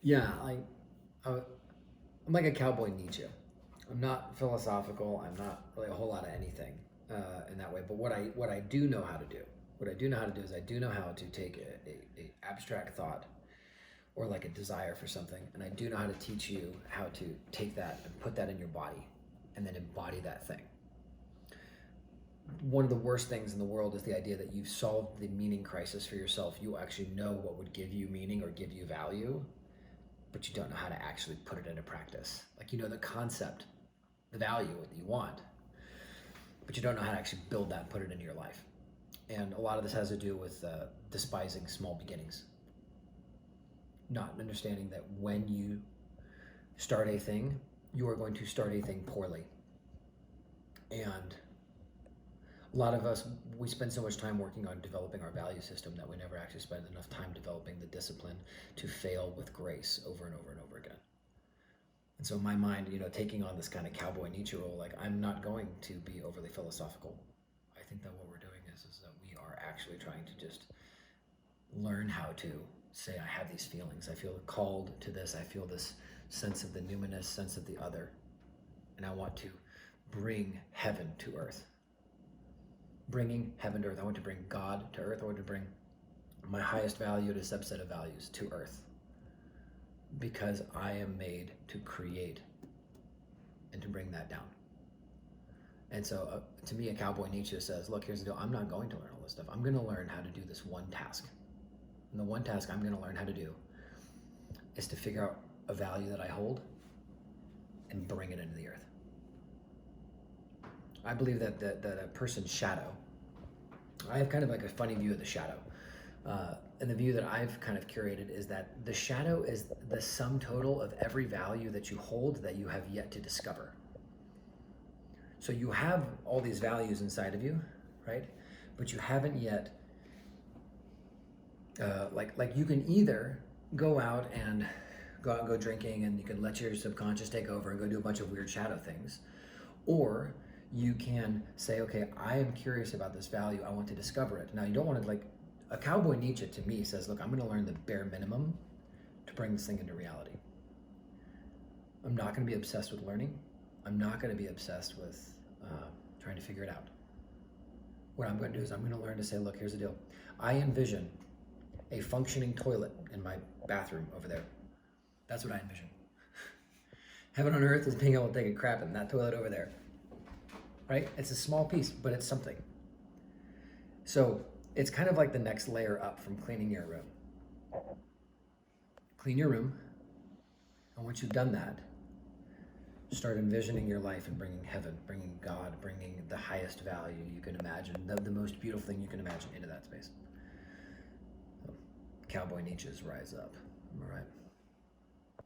Yeah, I'm like a cowboy Nietzsche. I'm not philosophical. I'm not really a whole lot of anything in that way. But what I do know how to do, what I do know how to do is I do know how to take a abstract thought or like a desire for something, and I do know how to teach you how to take that and put that in your body, and then embody that thing. One of the worst things in the world is the idea that you've solved the meaning crisis for yourself. You actually know what would give you meaning or give you value, but you don't know how to actually put it into practice. Like, you know the concept, the value that you want, but you don't know how to actually build that and put it into your life. And a lot of this has to do with despising small beginnings. Not understanding that when you start a thing, you are going to start a thing poorly. And a lot of us, we spend so much time working on developing our value system that we never actually spend enough time developing the discipline to fail with grace over and over and over again. And so in my mind, taking on this kind of cowboy Nietzsche role, like, I'm not going to be overly philosophical. I think that what we're doing is that we are actually trying to just learn how to say, I have these feelings. I feel called to this. I feel this sense of the numinous, sense of the other. And I want to bring heaven to earth. Bringing heaven to earth. I want to bring God to earth. I want to bring my highest value to a subset of values to earth. Because I am made to create and to bring that down. And so to me, a cowboy Nietzsche says, look, here's the deal. I'm not going to learn all this stuff. I'm going to learn how to do this one task. And the one task I'm going to learn how to do is to figure out a value that I hold and bring it into the earth. I believe that a person's shadow, I have kind of like a funny view of the shadow. And the view that I've kind of curated is that the shadow is the sum total of every value that you hold that you have yet to discover. So you have all these values inside of you, right? But you haven't yet, like you can either go out and go drinking, and you can let your subconscious take over and go do a bunch of weird shadow things, or you can say, okay, I am curious about this value. I want to discover it. Now, you don't want to, like, a cowboy Nietzsche to me says, look, I'm going to learn the bare minimum to bring this thing into reality. I'm not going to be obsessed with learning. I'm not going to be obsessed with trying to figure it out. What I'm going to do is I'm going to learn to say, look, here's the deal. I envision a functioning toilet in my bathroom over there. That's what I envision. Heaven on earth is being able to take a crap in that toilet over there. Right? It's a small piece, but it's something. So it's kind of like the next layer up from cleaning your room. Clean your room, and once you've done that, start envisioning your life and bringing heaven, bringing God, bringing the highest value you can imagine, the most beautiful thing you can imagine into that space. So, cowboy Nietzsche's rise up. Am I right?